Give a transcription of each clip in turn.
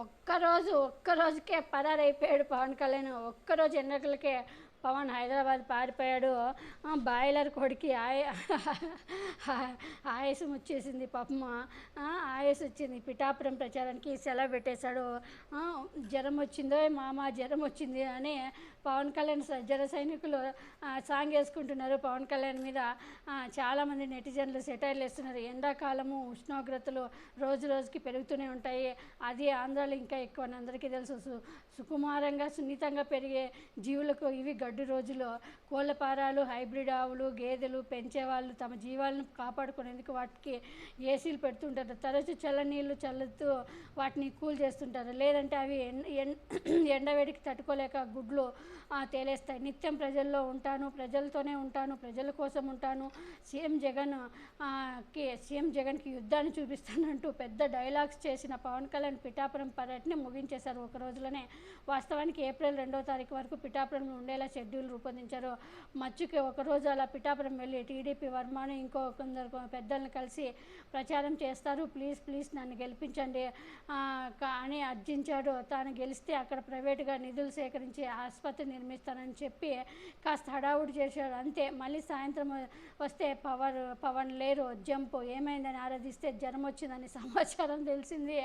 ఒక్కరోజుకే పరారైపోయాడు పవన్ కళ్యాణ్. ఒక్కరోజు ఎన్నికలకే పవన్ హైదరాబాద్ పారిపోయాడు. బాయిలర్ కొడికి ఆయాసం వచ్చేసింది పాపం. ఆయాసం వచ్చింది. పిఠాపురం ప్రచారానికి సెలవు పెట్టేశాడు. జ్వరం వచ్చిందో మామ జ్వరం వచ్చింది అని పవన్ కళ్యాణ్ జన సైనికులు సాంగ్ వేసుకుంటున్నారు పవన్ కళ్యాణ్ మీద. చాలామంది నెటిజన్లు సెటైర్లు వేస్తున్నారు. ఎండాకాలము ఉష్ణోగ్రతలు రోజు రోజుకి పెరుగుతూనే ఉంటాయి. అది ఆంధ్రాలో ఇంకా ఎక్కువ అని అందరికీ తెలుసు. సుకుమారంగా సున్నితంగా పెరిగే జీవులకు ఇవి గడ్డు రోజులు. కోళ్ళపారాలు, హైబ్రిడ్ ఆవులు, గేదెలు పెంచేవాళ్ళు తమ జీవాలను కాపాడుకునేందుకు వాటికి ఏసీలు పెడుతుంటారు. తరచు చల్లనీళ్ళు చల్లుతూ వాటిని కూల్ చేస్తుంటారు. లేదంటే అవి ఎండవేడికి తట్టుకోలేక గుడ్లు తేలేస్తాయి. నిత్యం ప్రజల్లో ఉంటాను, ప్రజలతోనే ఉంటాను, ప్రజల కోసం ఉంటాను, సీఎం జగన్కి యుద్ధాన్ని చూపిస్తానంటూ పెద్ద డైలాగ్స్ చేసిన పవన్ కళ్యాణ్ పిఠాపురం పర్యటన ముగించేశారు ఒక రోజులోనే. వాస్తవానికి ఏప్రిల్ 2వ తారీఖు వరకు పిఠాపురంలో ఉండేలా షెడ్యూల్ రూపొందించారు. మచ్చుకి ఒకరోజు అలా పిఠాపురం వెళ్ళి టీడీపీ వర్మను ఇంకో కొందరు పెద్దలను కలిసి ప్రచారం చేస్తారు. ప్లీజ్ నన్ను గెలిపించండి అని అర్జించాడు. తాను గెలిస్తే అక్కడ ప్రైవేటుగా నిధులు సేకరించి ఆసుపత్రి నిర్మిస్తానని చెప్పి కాస్త హడావుడి చేశాడు. అంతే. మళ్ళీ సాయంత్రం వస్తే పవన్ లేరు. జంప్ ఏమైందని ఆరాధిస్తే జ్వరం వచ్చిందని సమాచారం తెలిసింది.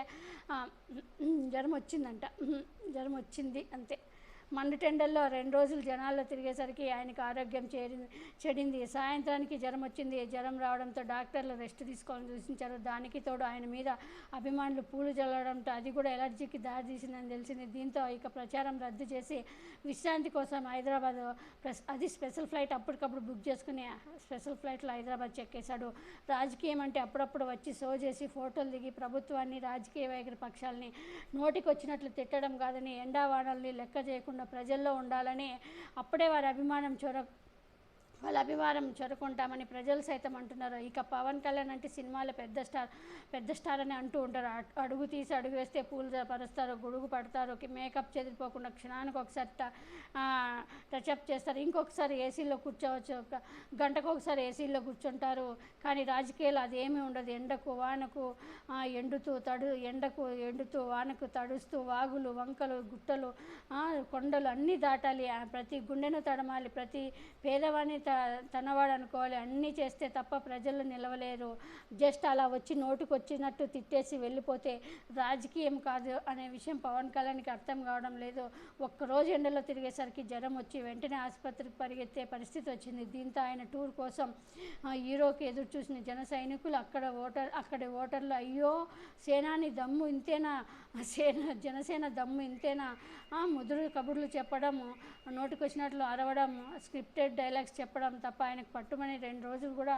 జ్వరం వచ్చింది అంతే. మండుటెండల్లో 2 రోజులు జనాల్లో తిరిగేసరికి ఆయనకు ఆరోగ్యం చెడింది. సాయంత్రానికి జ్వరం వచ్చింది. జ్వరం రావడంతో డాక్టర్లు రెస్ట్ తీసుకోవాలని సూచించారు. దానికి తోడు ఆయన మీద అభిమానులు పూలు చల్లడంతో అది కూడా ఎలర్జీకి దారితీసిందని తెలిసింది. దీంతో ఇక ప్రచారం రద్దు చేసి విశ్రాంతి కోసం హైదరాబాద్ అది స్పెషల్ ఫ్లైట్ అప్పటికప్పుడు బుక్ చేసుకుని స్పెషల్ ఫ్లైట్లో హైదరాబాద్ చెక్కేశాడు. రాజకీయం అంటే అప్పుడప్పుడు వచ్చి షో చేసి ఫోటోలు దిగి ప్రభుత్వాన్ని, రాజకీయ వైఖరి పక్షాలని నోటికి వచ్చినట్లు తిట్టడం కాదని, ఎండావానల్ని లెక్క చేయకుండా ప్రజల్లో ఉండాలని, అప్పుడే వాళ్ళ అభిమానం చొరకుంటామని ప్రజలు సైతం అంటున్నారు. ఇక పవన్ కళ్యాణ్ అంటే సినిమాలో పెద్ద స్టార్ అని అంటూ ఉంటారు. అడుగు తీసి అడుగు వేస్తే పూలు పరుస్తారు, గొడుగు పడతారు, మేకప్ చెదిరిపోకుండా క్షణానికి ఒకసారి టచ్అప్ చేస్తారు, ఇంకొకసారి ఏసీలో కూర్చోవచ్చు, గంటకు ఒకసారి ఏసీలో కూర్చుంటారు. కానీ రాజకీయాలు అదేమీ ఉండదు. ఎండకు ఎండుతూ వానకు తడుస్తూ వాగులు, వంకలు, గుట్టలు, కొండలు అన్నీ దాటాలి. ప్రతి గుండెను తడమాలి. ప్రతి పేదవాడిని తనవాడు అనుకోవాలి. అన్నీ చేస్తే తప్ప ప్రజలు నిలవలేరు. జస్ట్ అలా వచ్చి నోటికి వచ్చినట్టు తిట్టేసి వెళ్ళిపోతే రాజకీయం కాదు అనే విషయం పవన్ కళ్యాణ్కి అర్థం కావడం లేదు. ఒక్కరోజు ఎండలో తిరిగేసరికి జ్వరం వచ్చి వెంటనే ఆసుపత్రికి పరిగెత్తే పరిస్థితి వచ్చింది. దీంతో ఆయన టూర్ కోసం హీరోకి ఎదురు చూసిన జన సైనికులు అక్కడి ఓటర్లు అయ్యో సేనాని దమ్ము ఇంతేనా, జనసేన దమ్ము ఇంతేనా, ముదురు కబుర్లు చెప్పడం, నోటికి వచ్చినట్లు అరవడం, స్క్రిప్టెడ్ డైలాగ్స్ చెప్పడం తప్ప ఆయనకు పట్టుమని 2 రోజులు కూడా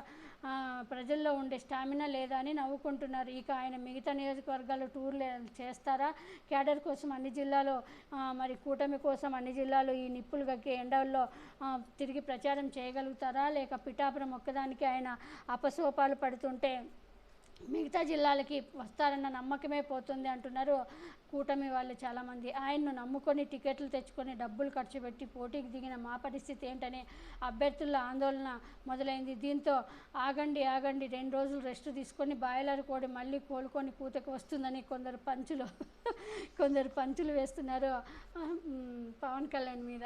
ప్రజల్లో ఉండే స్టామినా లేదా అని నవ్వుకుంటున్నారు. ఇక ఆయన మిగతా నియోజకవర్గాలు టూర్లు చేస్తారా? క్యాడర్ కోసం అన్ని జిల్లాలో, మరి కూటమి కోసం అన్ని జిల్లాలు ఈ నిప్పులు గక్కే ఎండల్లో తిరిగి ప్రచారం చేయగలుగుతారా? లేక పిఠాపురం ఒక్కదానికి ఆయన అపసోపాలు పడుతుంటే మిగతా జిల్లాలకి వస్తారన్న నమ్మకమే పోతుంది అంటున్నారు కూటమి వాళ్ళు చాలామంది. ఆయన్ను నమ్ముకొని టికెట్లు తెచ్చుకొని డబ్బులు ఖర్చు పెట్టి పోటీకి దిగిన మా పరిస్థితి ఏంటనే అభ్యర్థుల ఆందోళన మొదలైంది. దీంతో ఆగండి 2 రోజులు రెస్ట్ తీసుకొని బాయిలర్ కోడి మళ్ళీ కోలుకొని పూతకు వస్తుందని కొందరు పంచులు వేస్తున్నారు పవన్ కళ్యాణ్ మీద.